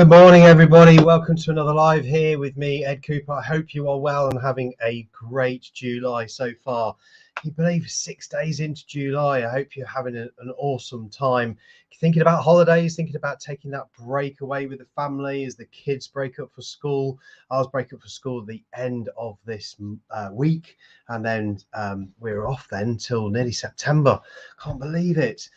Good morning, everybody. Welcome to another live here with me, Ed Cooper. I hope you are well and having a great July so far. Can you believe 6 days into July? I hope you're having an awesome time. Thinking about holidays, thinking about taking that break away with the family as the kids break up for school. I was breaking up for school at the end of this week, and then we're off then till nearly September. Can't believe it.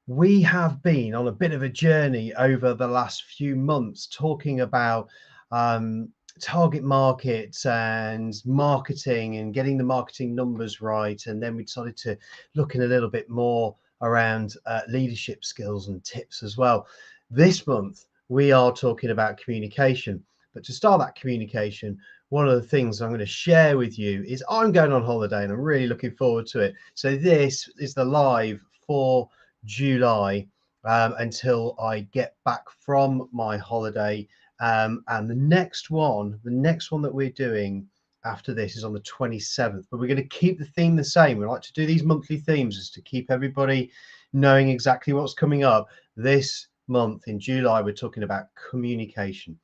We have been on a bit of a journey over the last few months talking about target markets and marketing and getting the marketing numbers right. And then we decided to look in a little bit more around leadership skills and tips as well. This month, we are talking about communication. But to start that communication, one of the things I'm going to share with you is I'm going on holiday and I'm really looking forward to it. So this is the live for July until I get back from my holiday, and the next one that we're doing after this is on the 27th, but we're going to keep the theme the same. We like to do these monthly themes is to keep everybody knowing exactly what's coming up. This month in July we're talking about communication.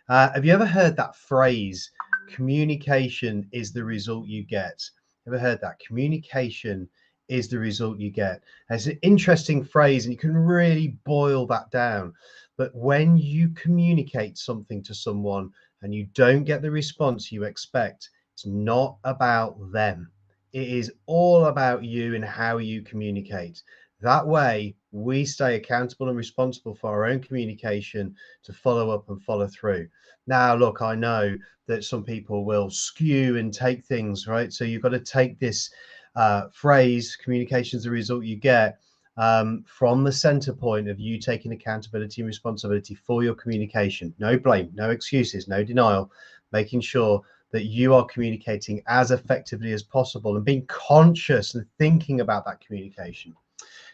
Have you ever heard that phrase, communication is the result you get? Ever heard that? Communication is the result you get. It's an interesting phrase and you can really boil that down. But when you communicate something to someone and you don't get the response you expect, it's not about them. It is all about you and how you communicate. That way, we stay accountable and responsible for our own communication to follow up and follow through. Now, look, I know that some people will skew and take things, right? So you've got to take this phrase, communication is the result you get, from the center point of you taking accountability and responsibility for your communication. No blame, no excuses, no denial, making sure that you are communicating as effectively as possible and being conscious and thinking about that communication.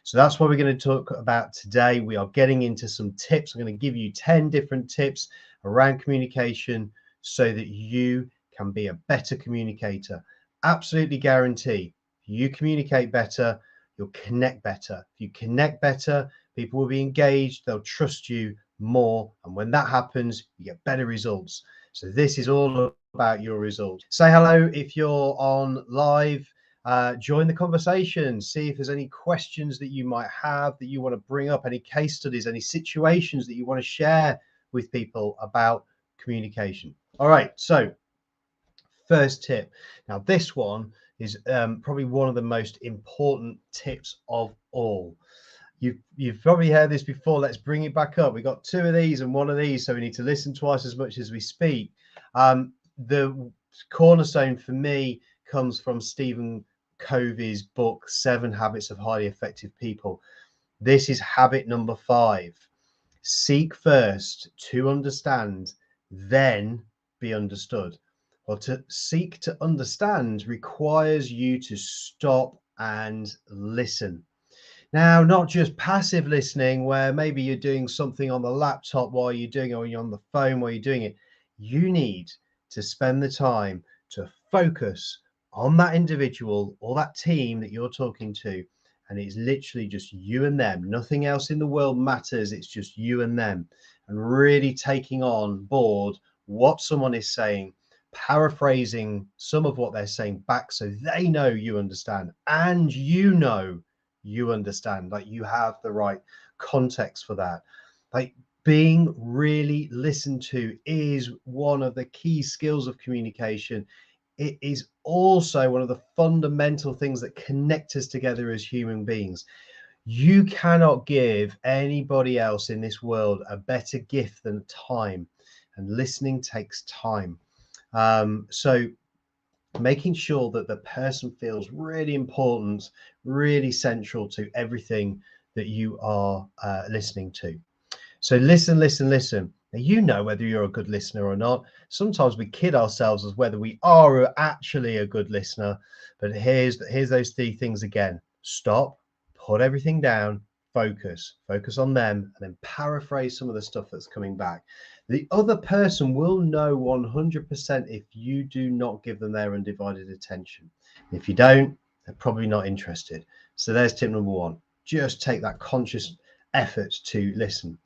So that's what we're going to talk about today. We are getting into some tips. I'm going to give you 10 different tips around communication so that you can be a better communicator. Absolutely guarantee. If you communicate better, you'll connect better. If you connect better, people will be engaged, they'll trust you more. And when that happens, you get better results. So this is all about your results. Say hello if you're on live. Join the conversation. See if there's any questions that you might have that you want to bring up, any case studies, any situations that you want to share with people about communication. All right, so first tip. Now this one is probably one of the most important tips of all. You've probably heard this before. Let's bring it back up. We got two of these and one of these, so we need to listen twice as much as we speak. The cornerstone for me comes from Stephen Covey's book 7 Habits of Highly Effective People. This is habit number 5. Seek first to understand, then be understood. Well, to seek to understand requires you to stop and listen. Now, not just passive listening where maybe you're doing something on the laptop while you're doing it, or you're on the phone while you're doing it. You need to spend the time to focus on that individual or that team that you're talking to. And it's literally just you and them. Nothing else in the world matters. It's just you and them. And really taking on board what someone is saying, paraphrasing some of what they're saying back so they know you understand and you understand, like you have the right context for that. Like being really listened to is one of the key skills of communication. It is also one of the fundamental things that connect us together as human beings. You cannot give anybody else in this world a better gift than time, and listening takes time. So making sure that the person feels really important, really central to everything that you are listening to. So listen. Now, you know whether you're a good listener or not. Sometimes we kid ourselves as whether we are actually a good listener. But here's those 3 things again. Stop, put everything down, focus on them, and then paraphrase some of the stuff that's coming back. The other person will know 100% if you do not give them their undivided attention. If you don't, they're probably not interested. So there's tip number 1. Just take that conscious effort to listen.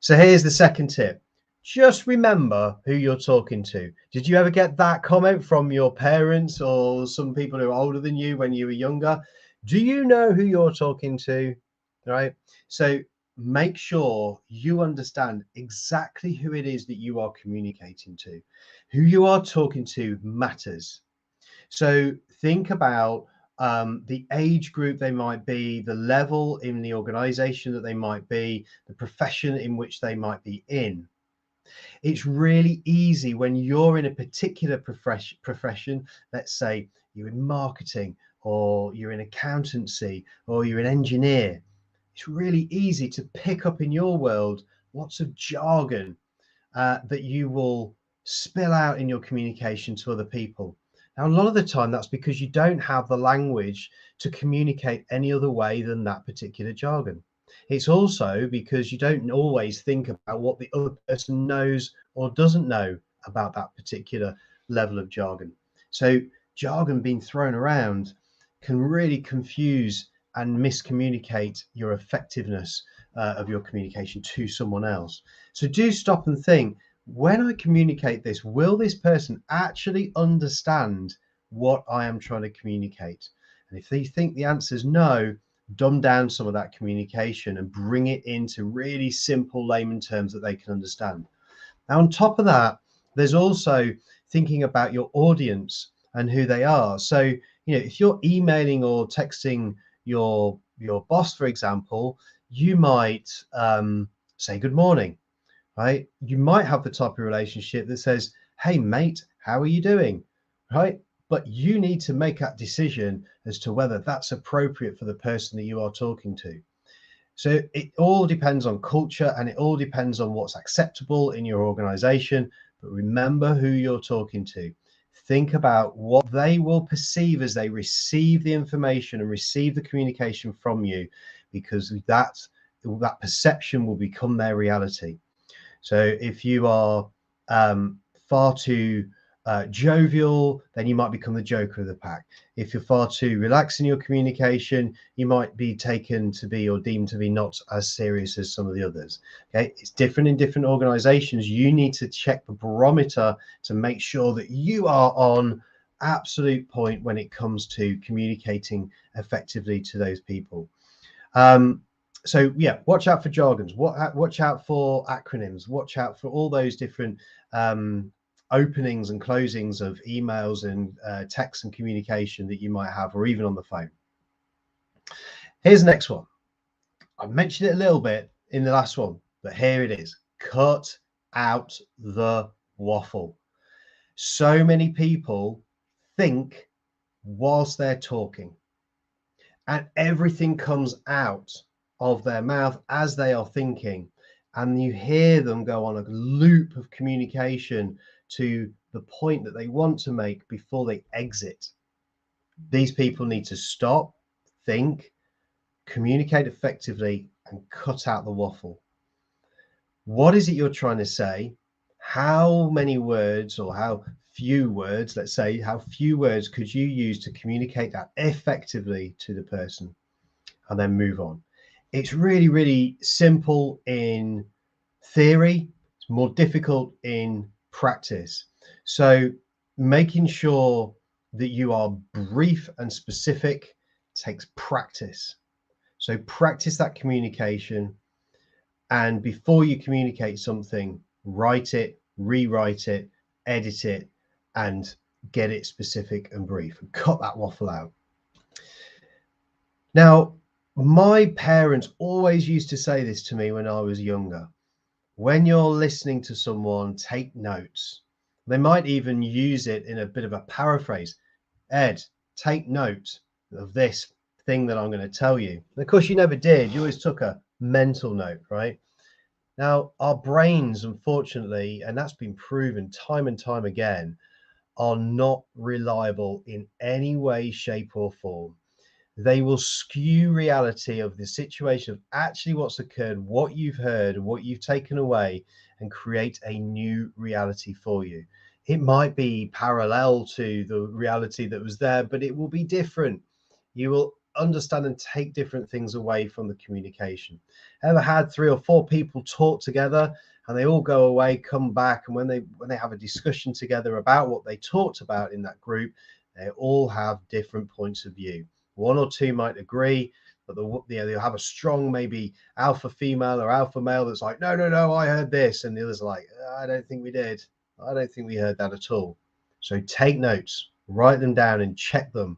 So here's the second tip. Just remember who you're talking to. Did you ever get that comment from your parents or some people who are older than you when you were younger? Do you know who you're talking to? Right. So make sure you understand exactly who it is that you are communicating to. Who you are talking to matters. So think about the age group they might be, the level in the organization that they might be, the profession in which they might be in. It's really easy when you're in a particular profession, let's say you're in marketing or you're in accountancy or you're an engineer. It's really easy to pick up in your world lots of jargon that you will spill out in your communication to other people. Now, a lot of the time, that's because you don't have the language to communicate any other way than that particular jargon. It's also because you don't always think about what the other person knows or doesn't know about that particular level of jargon. So, jargon being thrown around can really confuse and miscommunicate your effectiveness of your communication to someone else. So do stop and think, when I communicate this, will this person actually understand what I am trying to communicate? And if they think the answer is no, dumb down some of that communication and bring it into really simple layman terms that they can understand. Now, on top of that, there's also thinking about your audience and who they are. So, if you're emailing or texting your boss, for example, you might say good morning, right? You might have the type of relationship that says, hey, mate, how are you doing? Right? But you need to make that decision as to whether that's appropriate for the person that you are talking to. So it all depends on culture and it all depends on what's acceptable in your organization. But remember who you're talking to. Think about what they will perceive as they receive the information and receive the communication from you, because that perception will become their reality. So if you are far too jovial, then you might become the joker of the pack. If you're far too relaxed in your communication, you might be taken to be or deemed to be not as serious as some of the others. Okay, it's different in different organizations. You need to check the barometer to make sure that you are on absolute point when it comes to communicating effectively to those people. So yeah, watch out for jargons, watch out for acronyms, watch out for all those different openings and closings of emails and text and communication that you might have, or even on the phone. Here's the next one. I mentioned it a little bit in the last one, but here it is. Cut out the waffle. So many people think whilst they're talking, and everything comes out of their mouth as they are thinking, and you hear them go on a loop of communication to the point that they want to make before they exit. These people need to stop, think, communicate effectively, and cut out the waffle. What is it you're trying to say? How many words, or how few words, let's say, how few words could you use to communicate that effectively to the person, and then move on? It's really, really simple in theory. It's more difficult in practice. So making sure that you are brief and specific takes practice. So practice that communication. And before you communicate something, write it, rewrite it, edit it, and get it specific and brief, and cut that waffle out. Now, my parents always used to say this to me when I was younger. When you're listening to someone, take notes. They might even use it in a bit of a paraphrase. Ed, take note of this thing that I'm going to tell you. And of course, you never did. You always took a mental note, right? Now, our brains, unfortunately, and that's been proven time and time again, are not reliable in any way, shape, or form. They will skew reality of the situation of actually what's occurred, what you've heard, what you've taken away, and create a new reality for you. It might be parallel to the reality that was there, but it will be different. You will understand and take different things away from the communication. Ever had 3 or 4 people talk together and they all go away, come back, and when they have a discussion together about what they talked about in that group, they all have different points of view. 1 or 2 might agree, but they'll have a strong maybe alpha female or alpha male that's like, no, I heard this, and the others are like, I don't think we did. I don't think we heard that at all. So take notes, write them down, and check them.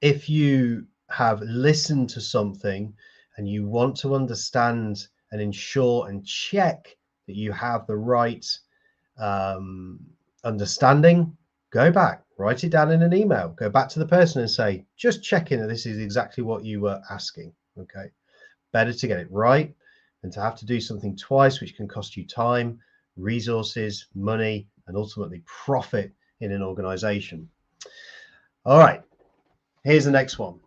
If you have listened to something and you want to understand and ensure and check that you have the right understanding, go back, write it down in an email, go back to the person and say, just checking that this is exactly what you were asking. Okay, better to get it right than to have to do something twice, which can cost you time, resources, money, and ultimately profit in an organization. All right, here's the next one.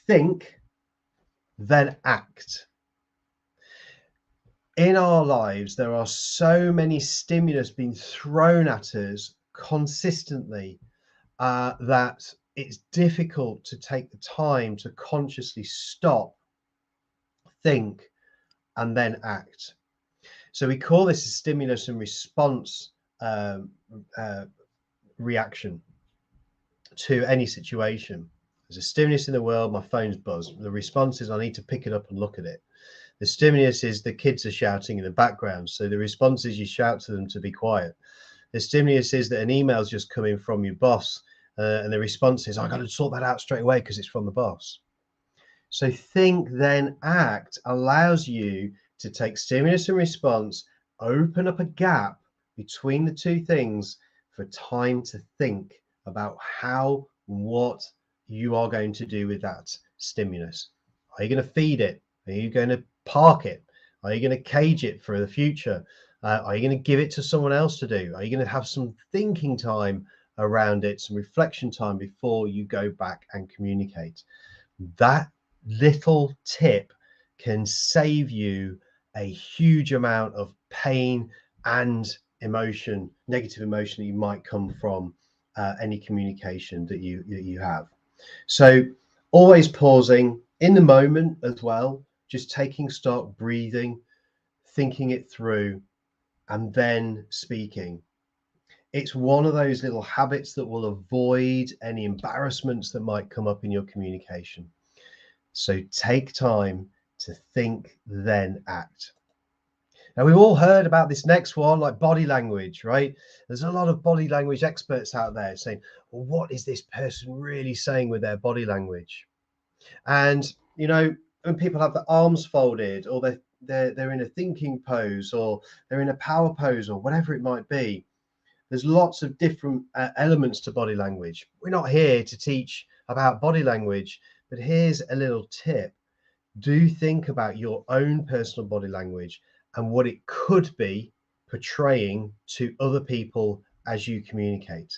Think, then act. In our lives, there are so many stimulus being thrown at us consistently that it's difficult to take the time to consciously stop, think, and then act. So we call this a stimulus and response reaction to any situation. There's a stimulus in the world, my phone's buzzed. The response is I need to pick it up and look at it. The stimulus is the kids are shouting in the background. So the response is you shout to them to be quiet. The stimulus is that an email's just coming from your boss, and the response is I got to sort that out straight away because it's from the boss. So think, then act allows you to take stimulus and response, open up a gap between the two things for time to think about how, what you are going to do with that stimulus. Are you going to feed it? Are you going to park it? Are you going to cage it for the future? Are you going to give it to someone else to do? Are you going to have some thinking time around it, some reflection time before you go back and communicate? That little tip can save you a huge amount of pain and emotion, negative emotion that you might come from any communication that you have. So always pausing in the moment as well, just taking stock, breathing, thinking it through, and then speaking. It's one of those little habits that will avoid any embarrassments that might come up in your communication. So take time to think, then act. Now, we've all heard about this next one, like body language, right? There's a lot of body language experts out there saying, well, what is this person really saying with their body language? And, you know, when people have the arms folded, or they're in a thinking pose, or they're in a power pose, or whatever it might be, there's lots of different elements to body language. We're not here to teach about body language, but here's a little tip. Do think about your own personal body language and what it could be portraying to other people as you communicate.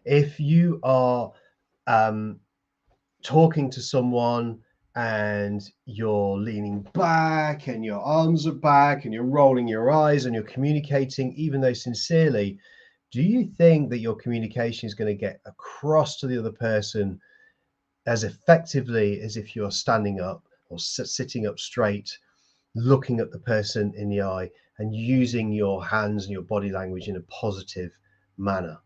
If you are talking to someone and you're leaning back and your arms are back and you're rolling your eyes and you're communicating, even though sincerely, do you think that your communication is going to get across to the other person as effectively as if you're standing up or sitting up straight, looking at the person in the eye and using your hands and your body language in a positive manner?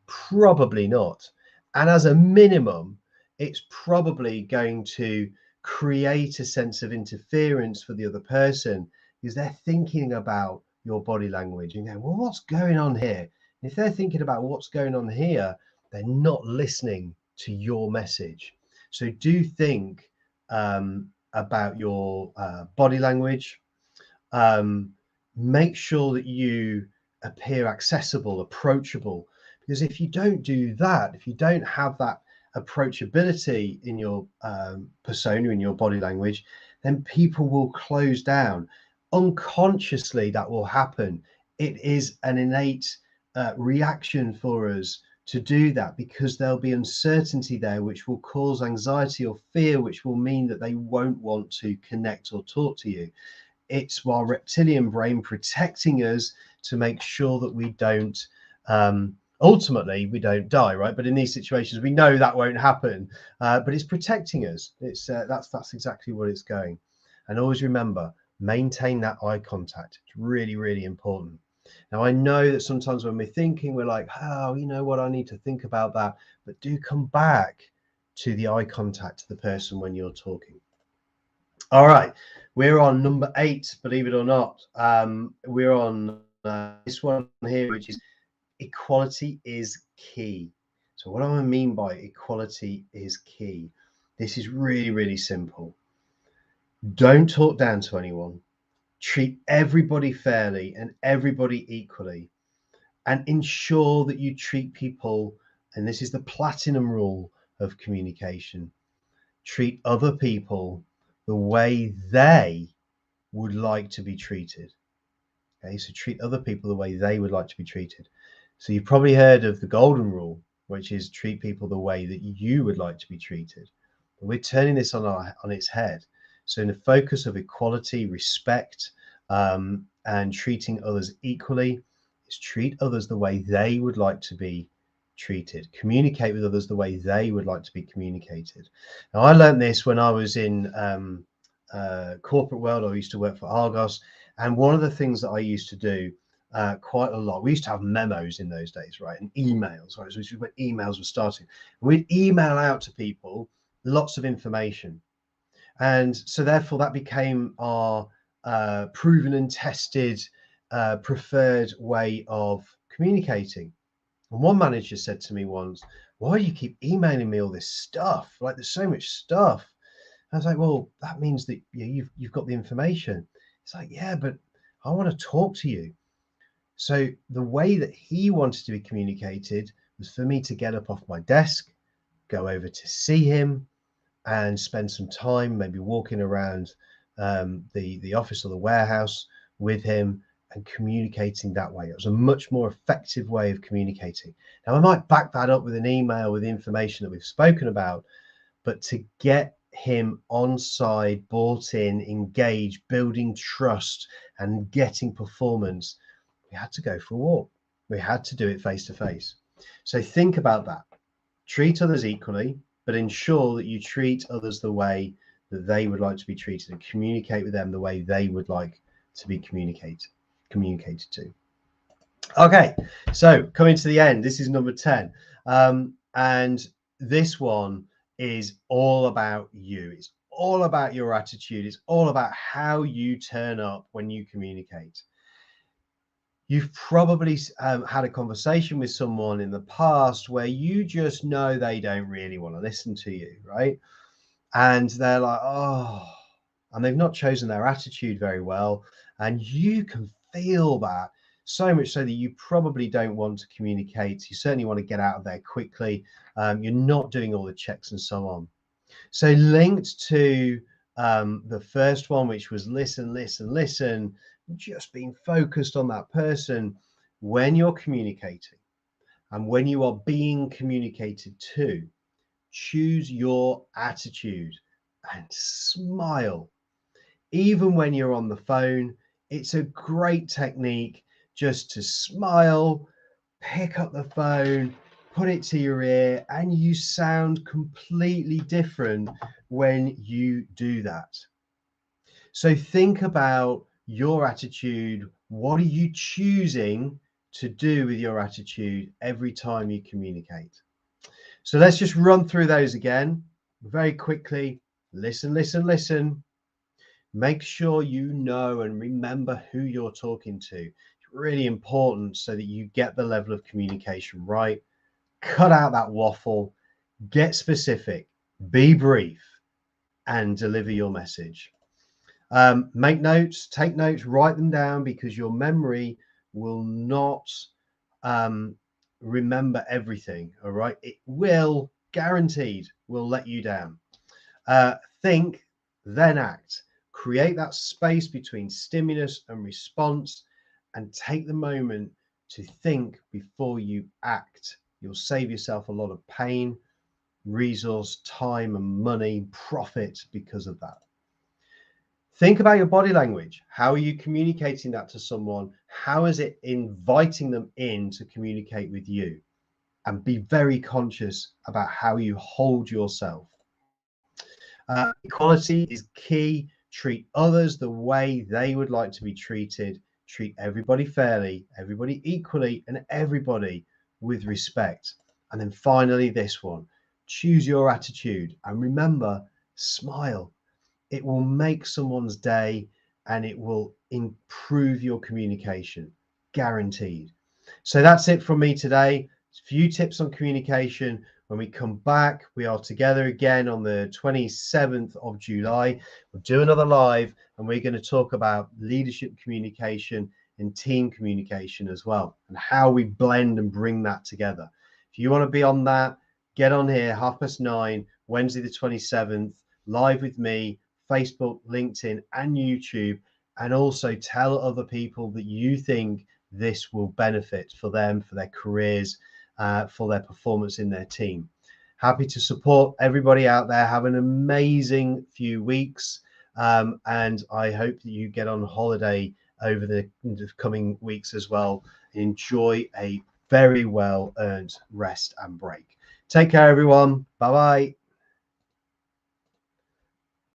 Probably not. And as a minimum, it's probably going to create a sense of interference for the other person because they're thinking about your body language and going, well, what's going on here? And if they're thinking about what's going on here, they're not listening to your message. So do think about your body language. Make sure that you appear accessible, approachable, because if you don't do that, if you don't have that approachability in your persona, in your body language, then people will close down. Unconsciously, that will happen. It is an innate reaction for us to do that because there'll be uncertainty there, which will cause anxiety or fear, which will mean that they won't want to connect or talk to you. It's our reptilian brain protecting us to make sure that we don't Ultimately, we don't die, right? But in these situations, we know that won't happen. But it's protecting us. It's that's exactly what it's going. And always remember, maintain that eye contact. It's really, really important. Now, I know that sometimes when we're thinking, we're like, oh, you know what, I need to think about that. But do come back to the eye contact to the person when you're talking. All right, we're on number 8, believe it or not. We're on this one here, which is equality is key. So what do I mean by equality is key? This is really, really simple. Don't talk down to anyone. Treat everybody fairly and everybody equally, and ensure that you treat people, and this is the platinum rule of communication, treat other people the way they would like to be treated. Okay, so treat other people the way they would like to be treated. So you've probably heard of the golden rule, which is treat people the way that you would like to be treated. But we're turning this on its head. So in the focus of equality, respect, and treating others equally, is treat others the way they would like to be treated. Communicate with others the way they would like to be communicated. Now, I learned this when I was in corporate world. I used to work for Argos, and one of the things that I used to do quite a lot, we used to have memos in those days, right? And emails, right? So this was when emails were starting. We'd email out to people lots of information. And so therefore that became our proven and tested preferred way of communicating. And one manager said to me once, why do you keep emailing me all this stuff? Like, there's so much stuff. I was like, well, that means that you've got the information. It's like, yeah, but I want to talk to you. So the way that he wanted to be communicated was for me to get up off my desk, go over to see him, and spend some time maybe walking around the office or the warehouse with him and communicating that way. It was a much more effective way of communicating. Now, I might back that up with an email with information that we've spoken about, but to get him on side, bought in, engaged, building trust and getting performance, we had to go for a walk. We had to do it face to face. So think about that. Treat others equally, but ensure that you treat others the way that they would like to be treated, and communicate with them the way they would like to be communicated to. Okay, so coming to the end, this is number 10. And this one is all about you. It's all about your attitude. It's all about how you turn up when you communicate. You've probably had a conversation with someone in the past where you just know they don't really want to listen to you, right? And they're like, oh, and they've not chosen their attitude very well. And you can feel that, so much so that you probably don't want to communicate. You certainly want to get out of there quickly. You're not doing all the checks and so on. So linked to the first one, which was listen, listen, listen, just being focused on that person when you're communicating and when you are being communicated to, choose your attitude and smile. Even when you're on the phone, it's a great technique just to smile, pick up the phone, put it to your ear, and you sound completely different when you do that. So think about your attitude. What are you choosing to do with your attitude every time you communicate? So let's just run through those again very quickly. Listen, listen, listen. Make sure you know and remember who you're talking to. It's really important so that you get the level of communication right. Cut out that waffle, get specific, be brief, and deliver your message. Make notes, take notes, write them down, because your memory will not remember everything. All right, it will, guaranteed, will let you down. Think, then act. Create that space between stimulus and response, and take the moment to think before you act. You'll save yourself a lot of pain, resource, time, and money, profit because of that. Think about your body language. How are you communicating that to someone? How is it inviting them in to communicate with you? and be very conscious about how you hold yourself. Equality is key. Treat others the way they would like to be treated. Treat everybody fairly, everybody equally, and everybody with respect. And then finally, this one, choose your attitude. And remember, smile. It will make someone's day and it will improve your communication, guaranteed. So that's it from me today. A few tips on communication. When we come back, we are together again on the 27th of July. We'll do another live and we're going to talk about leadership communication and team communication as well, and how we blend and bring that together. If you want to be on that, get on here 9:30, Wednesday the 27th, live with me, Facebook, LinkedIn, and YouTube. And also tell other people that you think this will benefit for them, for their careers, for their performance in their team. Happy to support everybody out there. Have an amazing few weeks. And I hope that you get on holiday over the coming weeks as well. Enjoy a very well earned rest and break. Take care, everyone. Bye bye.